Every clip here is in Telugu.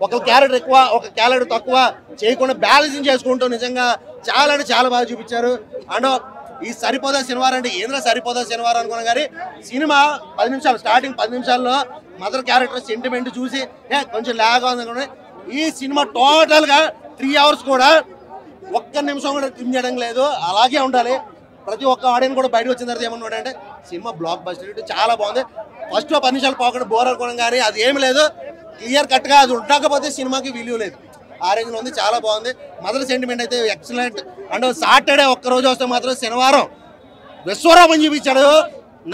ఒక క్యారెక్టర్ ఎక్కువ ఒక క్యారెక్టర్ తక్కువ చేయకుండా బ్యాలెన్సింగ్ చేసుకుంటూ నిజంగా చాలా అంటే చాలా బాగా చూపించారు. అండ్ ఈ సరిపోదా శనివారం అంటే ఏంద్ర సరిపోదా శనివారం అనుకున్నా కానీ సినిమా 10 నిమిషాలు స్టార్టింగ్ 10 నిమిషాల్లో మదర్ క్యారెక్టర్ సెంటిమెంట్ చూసి కొంచెం లాగ్ ఉంది. ఈ సినిమా టోటల్గా 3 hours కూడా ఒక్క నిమిషం కూడా తినడం లేదు, అలాగే ఉండాలి. ప్రతి ఒక్క ఆడియన్స్ కూడా బయటకు వచ్చిన తర్వాత ఏమన్నా అంటే సినిమా బ్లాక్ బస్టర్ చాలా బాగుంది. ఫస్ట్ 10 నిమిషాలు పోకుండా బోర్ అనుకోవడం కానీ అది ఏమి లేదు, క్లియర్ కట్గా అది ఉండకపోతే సినిమాకి విలువ లేదు. ఆ రేంజ్లో ఉంది, చాలా బాగుంది. మదర్ సెంటిమెంట్ అయితే ఎక్సలెంట్. అండ్ సాటర్డే ఒక్కరోజు వస్తే మాత్రం శనివారం విశ్వరూపం చూపించాడు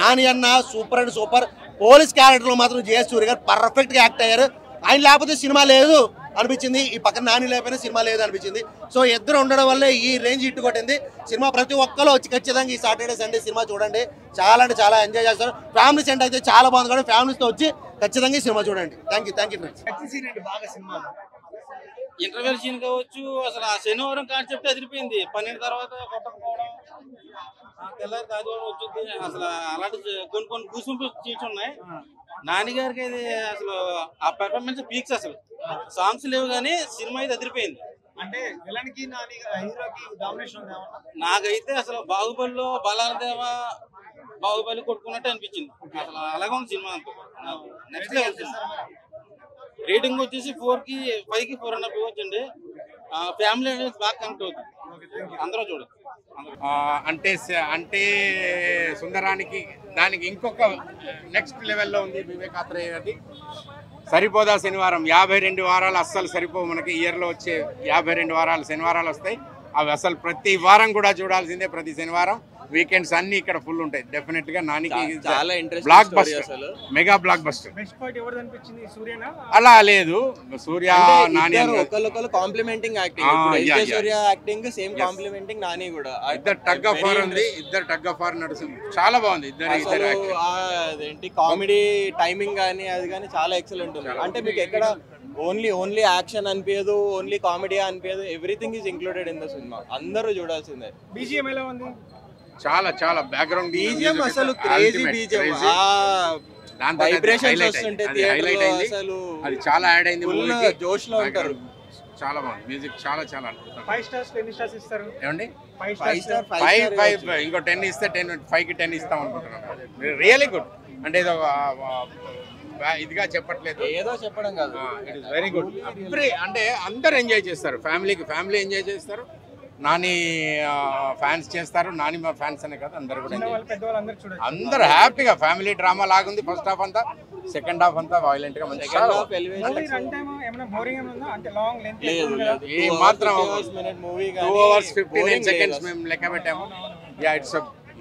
నాని అన్న. Super and super. పోలీస్ క్యారెక్టర్లో మాత్రం జేఎస్ సూర్య గారు పర్ఫెక్ట్గా యాక్ట్ అయ్యారు. ఆయన లేకపోతే సినిమా లేదు అనిపించింది, ఈ పక్కన నాని లేకపోయినా సినిమా లేదు అనిపించింది. సో ఇద్దరు ఉండడం వల్లే ఈ రేంజ్ హిట్ కొట్టింది సినిమా. ప్రతి ఒక్కరు వచ్చి ఖచ్చితంగా ఈ సాటర్డే సండే సినిమా చూడండి, చాలా అంటే చాలా ఎంజాయ్ చేస్తారు. ఫ్యామిలీ సెంటర్ అయితే చాలా బాగుంది కూడా, ఫ్యామిలీస్తో వచ్చి ఖచ్చితంగా ఈ సినిమా చూడండి. థ్యాంక్ యూ ఇంటర్వెల్ సీన్ కావచ్చు, అసలు ఆ శనివారం కాన్సెప్ట్ అదిరిపోయింది. 12 తర్వాత కొట్టకపోవడం, తెల్లారి తాజావడం వచ్చింది. అసలు అలాంటి కొన్ని కూసుంపు సీన్స్ ఉన్నాయి. నాన్నగారికి అయితే అసలు ఆ పెర్ఫార్మెన్స్ పీక్స్. అసలు సాంగ్స్ లేవు కానీ సినిమా అయితే అదిరిపోయింది. అంటే విలన్కి హీరోకి డామినేషన్ నాకైతే అసలు బాహుబలిలో బలాలదేవ బాహుబలి కొట్టుకున్నట్టు అనిపించింది. అసలు అలాగే ఉంది సినిమా అంతా. Next level cinema. రేటింగ్ వచ్చేసి 4కి 5కి 4.5 ఇవ్వచ్చండి. ఫ్యామిలీ అనేది బాగా కనెక్ట్ అవుతుంది, అందరూ చూడదు. అంటే అంటే సుందరానికి దానికి ఇంకొక నెక్స్ట్ లెవెల్లో ఉంది వివేకాత్రేయ గారి సరిపోదా శనివారం. 52 వారాలు అస్సలు సరిపోవు మనకి. ఇయర్లో వచ్చే 52 వారాలు శనివారాలు వస్తాయి. అవి అసలు ప్రతి వారం కూడా చూడాల్సిందే. ప్రతి శనివారం వీకెండ్స్ అన్ని ఇక్కడ ఫుల్ ఉంటాయి. డెఫినెట్ గా నానికి చాలా interest block buster, mega block buster. అలా లేదు, సూర్య నాని ఒకళ్ళొకళ్ళు కాంప్లిమెంటింగ్ యాక్టింగ్. సూర్య యాక్టింగ్ సేమ్ కాంప్లిమెంటింగ్ నాని కూడా. ఇద్దరు టగ్ ఆఫ్ వార్ ఉంది, ఇద్దరు టగ్ ఆఫ్ వార్ నడుస్తుంది. చాలా బాగుంది ఇద్దరు. అదేంటి కామెడీ టైమింగ్ కానీ అది కానీ చాలా ఎక్సలెంట్ ఉంది. అంటే మీకు ఎక్కడ ఓన్లీ యాక్షన్ అనిపించదు, ఓన్లీ కామెడీ అనిపించదు. Everything is included in the cinema. అందరూ చూడాల్సిందే. బీజిఎం ఎలా ఉంది? చాలా బ్యాక్గ్రౌండ్ బీజిఎం అసలు క్రేజీ బీజిఎం. వైబ్రేషన్స్ వస్తుంటే థియేటర్లో అసలు అది చాలా యాడ్ అయింది. ఫుల్ జోష్ లో ఉంటారు. చాలా బాగుంది మ్యూజిక్, చాలా అద్భుతం. 5 stars ఎన్ని స్టార్స్ ఇస్తారు? ఏమండి 5 స్టార్ 5 ఇంకో 10 ఇస్తే 5కి 10 ఇస్తాం అనుకుంటున్నాం. Really good. అంటే ఇది ఇదిగా చెప్పట్లేదు, ఏదో చెప్పడం కాదు. It is very good. అంటే అందరు ఎంజాయ్ చేస్తారు, ఫ్యామిలీ ఎంజాయ్ చేస్తారు. నాని ఫ్యాన్స్ చేస్తారు, నాని మా ఫ్యాన్స్ అనే కదా, అందరు కూడా అందరు హ్యాపీగా ఫ్యామిలీ డ్రామా లాగుంది. ఫస్ట్ హాఫ్ అంతా, సెకండ్ హాఫ్ అంతా వైలెంట్ గా మంచిగా ఈ మాత్రం 2 hours 59 seconds మేము లెక్క పెట్టాము. It's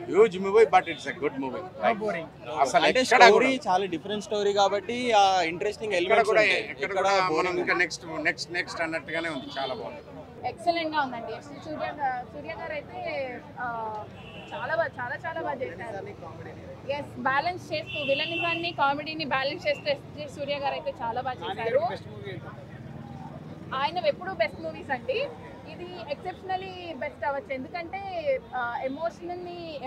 huge movie but it's a good movie. అసలు అంటే స్టోరీ చాలా డిఫరెంట్ స్టోరీ కాబట్టి ఆ ఇంట్రెస్టింగ్ ఎలిమెంట్స్ కూడా ఎక్కడ మనం ఇంకా నెక్స్ట్ అన్నట్టుగానే ఉంది. చాలా బాగుంది, ఎక్సలెంట్ గా ఉందండి. సూర్య గారు అయితే చాలా బాగా చేశారు. ఎస్, బ్యాలెన్స్ చేస్తూ విలనిజాన్ని కామెడీని బ్యాలెన్స్ చేస్తూ సూర్య గారు అయితే చాలా బాగా చేశారు. ఆయన ఎప్పుడు బెస్ట్ మూవీస్ అండి. ఇది ఎక్సెప్షనలీ బెస్ట్ అవ్వచ్చు, ఎందుకంటే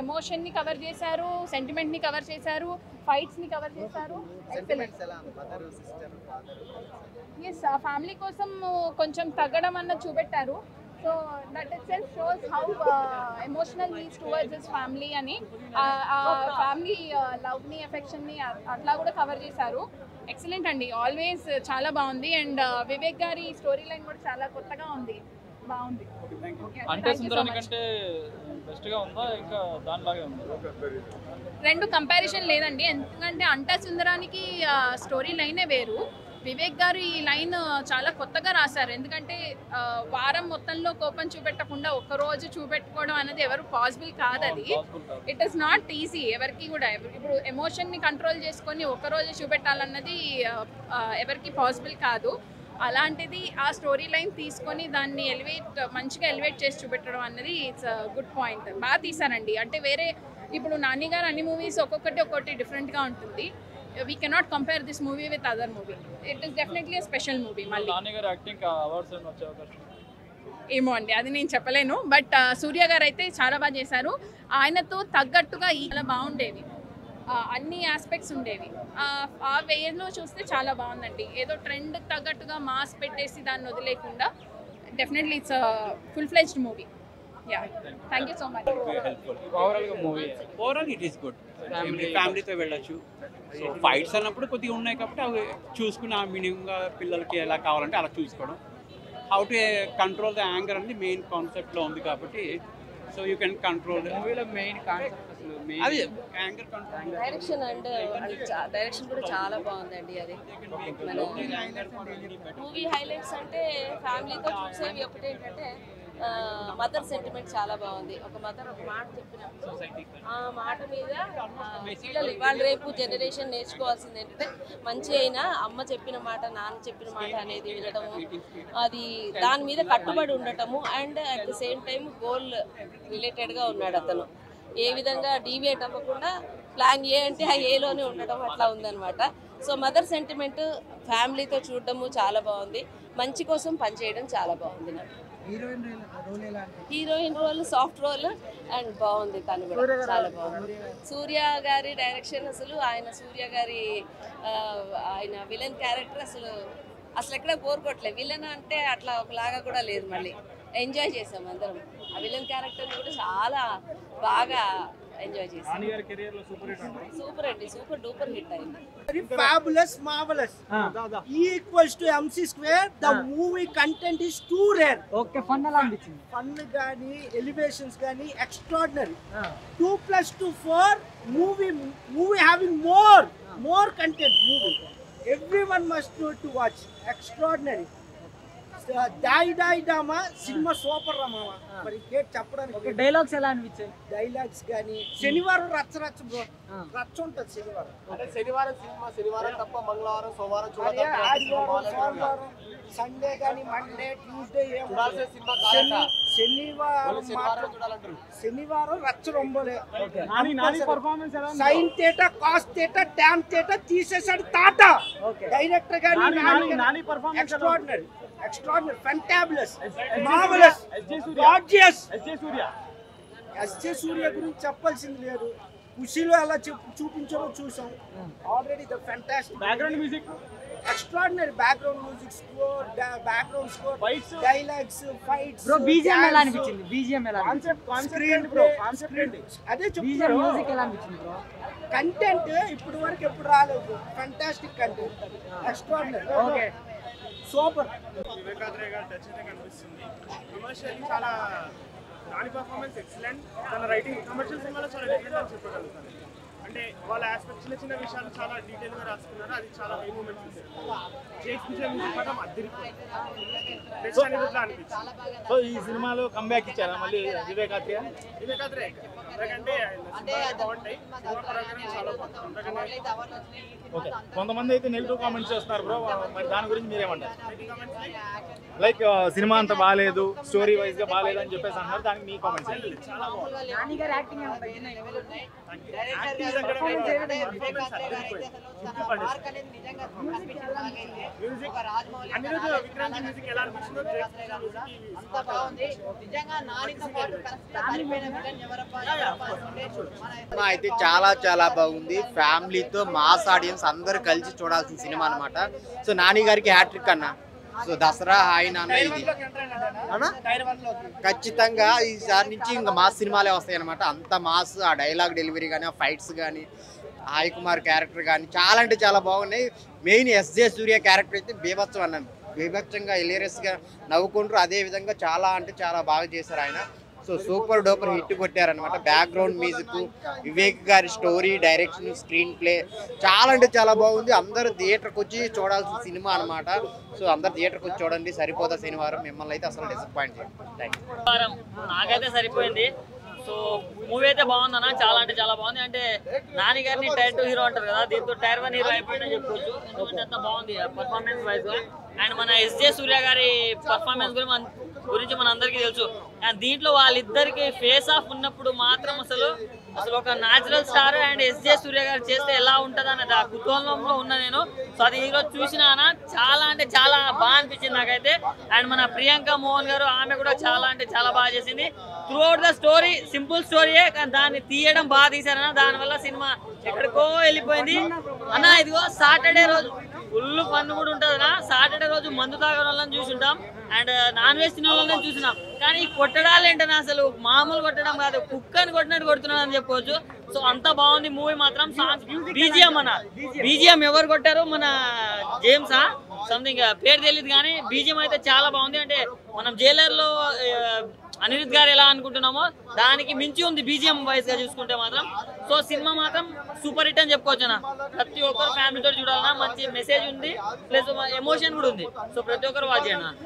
ఎమోషన్ని కవర్ చేశారు, సెంటిమెంట్ని కవర్ చేశారు, ఫైట్స్ని కవర్ చేశారు. ఎస్, ఆ ఫ్యామిలీ కోసం కొంచెం తగ్గడం అన్నది చూపెట్టారు. So that it self shows how emotional he's towards his family అని. ఆ ఫ్యామిలీ లవ్ని, ఎఫెక్షన్ని అట్లా కూడా కవర్ చేశారు. ఎక్సలెంట్ అండి, ఆల్వేస్ చాలా బాగుంది. అండ్ వివేక్ గారి స్టోరీ లైన్ కూడా చాలా కొత్తగా ఉంది, బాగుంది. అంటే సుందరానికంటే బెస్ట్ గా ఉందా ఇంకా దానిలాగే ఉందా? రెండు కంపారిజన్ లేదండి, ఎందుకంటే అంటా సుందరానికి స్టోరీ లైనే వేరు. వివేక్ గారు ఈ లైన్ చాలా కొత్తగా రాశారు. ఎందుకంటే వారం మొత్తంలో కోపం చూపెట్టకుండా ఒక్కరోజు చూపెట్టుకోవడం అనేది ఎవరు పాసిబుల్ కాదు. అది ఇట్ ఈస్ నాట్ ఈజీ ఎవరికి కూడా. ఇప్పుడు ఎమోషన్ని కంట్రోల్ చేసుకొని ఒక్కరోజు చూపెట్టాలన్నది ఎవరికి పాసిబుల్ కాదు. అలాంటిది ఆ స్టోరీ లైన్ తీసుకొని దాన్ని మంచిగా ఎలివేట్ చేసి చూపెట్టడం అన్నది ఇట్స్ గుడ్ పాయింట్. బాగా తీశారండి. అంటే వేరే ఇప్పుడు నాని గారు అన్ని మూవీస్ ఒక్కొక్కటి డిఫరెంట్గా ఉంటుంది. we cannot compare this movie with other movie. It is definitely a special movie. మళ్ళీ నాని గారు యాక్టింగ్ అవార్డ్స్ ఏమో వచ్చే అవకాశం ఏమో అండి, అది నేను చెప్పలేను. బట్ సూర్య గారు అయితే చాలా బాగా చేశారు. ఆయనతో తగ్గట్టుగా చాలా బాగుండేది. అన్ని ఆస్పెక్ట్స్ ఉండేవి. ఆ వేలో చూస్తే చాలా బాగుందండి. ఏదో ట్రెండ్ తగ్గట్టుగా మాస్ పెట్టేసి దాన్ని వదిలేకుండా definitely it's full fledged movie. Yeah, thank you so much. Overall it is good. ఫ్యామిలీతో వెళ్ళొచ్చు. సో ఫైట్స్ అన్నప్పుడు కొద్దిగా ఉన్నాయి కాబట్టి అవి చూసుకుని ఆ మినిమంగా పిల్లలకి ఎలా కావాలంటే అలా చూసుకోవడం. How to control the anger అనేది మెయిన్ కాన్సెప్ట్లో ఉంది కాబట్టి so you can control main concept. అసలు అది anger control. Direction and direction కూడా చాలా బాగుందండి. అది మూవీ హైలైట్స్ అంటే ఫ్యామిలీతో చూసేవి ఒకటి ఏంటంటే మదర్ సెంటిమెంట్ చాలా బాగుంది. ఒక మదర్ ఒక మాట చెప్పినప్పుడు ఆ మాట మీద పిల్లలు ఇవాళ రేపు జనరేషన్ నేర్చుకోవాల్సింది ఏంటంటే మంచి అయినా అమ్మ చెప్పిన మాట నాన్న చెప్పిన మాట అనేది వినటము, అది దాని మీద కట్టుబడి ఉండటము and at the same time goal రిలేటెడ్గా ఉన్నాడు అతను. ఏ విధంగా డీవియేట్ అవ్వకుండా ప్లాన్ ఏ అంటే ఆ ఏలోనే ఉండటం అట్లా ఉందన్నమాట. సో మదర్ సెంటిమెంట్ ఫ్యామిలీతో చూడటము చాలా బాగుంది. మంచి కోసం పనిచేయడం చాలా బాగుంది. నాకు heroine role soft role and బాగుంది. తను కూడా చాలా బాగుంది. సూర్య గారి డైరెక్షన్ అసలు సూర్య గారి ఆయన విలన్ క్యారెక్టర్ అసలు ఎక్కడ బోర్ కొట్టలేదు. విలన్ అంటే అట్లా ఒకలాగా కూడా లేదు. మళ్ళీ ఎంజాయ్ చేసాం అందరం. ఆ విలన్ క్యారెక్టర్ కూడా చాలా బాగా ఎంజాయ్ చేసాం. సూపర్ అండి, సూపర్ డూపర్ హిట్ అయింది. Fabulous, marvelous. E equals to MC square. The movie content is too rare. Okay, fun ఎలా అనిపించింది? Fun గానీ ఎలివేషన్స్ గానీ extraordinary. 2 + 2 4 movie having more content movie. Everyone must know to watch. Extraordinary. దాయి డామా సినిమా సూపర్ రా మామ. మరి గేట్ చెప్పడానికి డైలాగ్స్ ఎలా అనిపించాయి? డైలాగ్స్ కానీ శనివారం రచ్చ బ్రో, రచ్చ ఉంటుంది శనివారం. అంటే శనివారం సినిమా శనివారం తప్ప మంగళవారం సోమవారం ఆదివారం సోమవారం సండే కానీ మండే ట్యూస్డే శనివారం రచ్చ రొంబలే. సైన్ థియేటర్ కాస్ట్ థియేటర్ డామ్ థియేటర్ తీసేసాడు తాట డైరెక్టర్ గాని. Extraordinary, fantabulous, marvellous, gorgeous. SJ Suryah గురించి చెప్పాల్సింది లేదు. ఖుషీలో ఎలా చూపించారో చూసాం already. The fantastic background music, extraordinary background music score, background score, dialogues, fights. Bro BGM ఎలా అనిపించింది? బీజిఎం ఎలా కాన్సెప్ట్ బ్రో, అదే చెప్తారు. మ్యూజిక్ ఎలా అనిపించింది బ్రో? కంటెంట్ ఇప్పటి వరకు ఎప్పుడు రాలేదు. Fantastic content, extraordinary. Okay, super. Vivekatreya గారు టచ్ అయితే కనిపిస్తుంది. కమర్షియల్లీ చాలా దాని పర్ఫార్మెన్స్ ఎక్సలెంట్. తన రైటింగ్ కమర్షియల్ సినిమాలో చాలా డిఫరెంట్ అని చెప్పగలుగుతాను. అంటే వాళ్ళ ఆస్పెక్ట్ చిన్న విషయాలు చాలా డీటెయిల్గా రాసుకున్నారు. అది చాలా హై మూమెంట్స్. షేక్స్పియర్ మ్యూజిక్ మాత్రం అదిరిపోయింది. సో ఈ సినిమాలో కంబ్యాక్ ఇచ్చారా మళ్ళీ వివేకాత్రేయ? ఎందుకంటే బాగుంటాయి. చాలా బాగుంది. ఓకే, కొంతమంది అయితే నెగిటివ్ కామెంట్స్ చేస్తున్నారు బ్రో, మరి దాని గురించి మీరేమంటారు? లైక్ సినిమా అంత బాగాలేదు, స్టోరీ వైజ్ గా బాగాలేదు అని చెప్పేసి అన్నారు. దానికి మీ కామెంట్స్? అయితే చాలా బాగుంది. ఫ్యామిలీతో మాస్ ఆడియన్స్ అందరూ కలిసి చూడాల్సిన సినిమా అన్నమాట. సో నాని గారికి హ్యాట్రిక్ అన్న. సో దసరా ఆయన ఇది ఖచ్చితంగా ఈసారి నుంచి ఇంకా మాస్ సినిమాలే వస్తాయి అనమాట. అంత మాస్, ఆ డైలాగ్ డెలివరీ కానీ, ఆ ఫైట్స్ కానీ, హాయ్ కుమార్ క్యారెక్టర్ కానీ చాలా అంటే చాలా బాగున్నాయి. మెయిన్ ఎస్జే సూర్య క్యారెక్టర్ అయితే బీభత్సం అన్నాను. బీభత్సంగా హిలేరియస్గా నవ్వుకుంటారు. అదేవిధంగా చాలా అంటే చాలా బాగా చేశారు ఆయన. సో సూపర్ డూపర్ హిట్ కొట్టారనమాట. బ్యాక్గ్రౌండ్ మ్యూజిక్, వివేక్ గారి స్టోరీ, డైరెక్షన్, స్క్రీన్ ప్లే చాలా అంటే చాలా బాగుంది. అందరూ థియేటర్కి వచ్చి చూడాల్సిన సినిమా అనమాట. సో అందరు థియేటర్కి వచ్చి చూడండి. సరిపోదా శనివారం. మిమ్మల్ని అయితే అసలు డిసప్పాయింట్ చేయండి. నాకైతే సరిపోయింది. సో మూవీ అయితే బాగుందన్న, చాలా అంటే చాలా బాగుంది. అంటే నాని గారిని టైర్ 2 హీరో అంటారు కదా, దీంతో టైర్ 1 హీరో అయిపోయిందని చెప్పుకోవచ్చు. ఎందుకంటే అంత బాగుంది పర్ఫార్మెన్స్ వైజ్. అండ్ మన ఎస్జే సూర్య గారి పర్ఫార్మెన్స్ గురించి మన అందరికీ తెలుసు. అండ్ దీంట్లో వాళ్ళిద్దరికి ఫేస్ ఆఫ్ ఉన్నప్పుడు మాత్రం అసలు అసలు ఒక న్యాచురల్ స్టార్ అండ్ ఎస్జే సూర్య గారు చేస్తే ఎలా ఉంటుంది అనేది ఆ కుతూహలంలో ఉన్నా నేను. సో అది ఈరోజు చూసినా చాలా అంటే చాలా బాగా అనిపించింది నాకైతే. అండ్ మన ప్రియాంక మోహన్ గారు ఆమె కూడా చాలా అంటే చాలా బాగా చేసింది. Throughout the story simple స్టోరీయే, కానీ దాన్ని తీయడం బాగా తీశారన్న, దానివల్ల సినిమా ఎక్కడికో వెళ్ళిపోయింది అన్న. ఇదిగో సాటర్డే రోజు ఫుల్ ఫన్ కూడా ఉంటుంది అన్న. సాటర్డే రోజు మందు తాగడం వాళ్ళని చూసుంటాం అండ్ నాన్ వెజ్ తినే వాళ్ళని చూసినాం, కానీ కొట్టడాలు ఏంటన్నా అసలు మామూలు కొట్టడం కాదు, కుక్కని కొట్టినట్టు కొడుతున్నాడు అని చెప్పుకోవచ్చు. సో అంత బాగుంది మూవీ మాత్రం. సాంగ్స్ బీజిఎం అన్న, బీజిఎం ఎవరు కొట్టారు? మన జేమ్సా సంథింగ్ పేరు తెలియదు, కానీ బీజిఎం అయితే చాలా బాగుంది. అంటే మనం జైలర్లో అనిరుద్ గారు ఎలా అనుకుంటున్నామో దానికి మించి ఉంది బీజిఎం వైజ్ గా చూసుకుంటే మాత్రం. సో సినిమా మాత్రం సూపర్ హిట్ అని చెప్పుకోవచ్చు అన్న. ప్రతి ఒక్కరు ఫ్యామిలీతో చూడాలన్నా, మంచి మెసేజ్ ఉంది, ప్లస్ ఎమోషన్ కూడా ఉంది. సో ప్రతి ఒక్కరు వాచ్ చేయండి.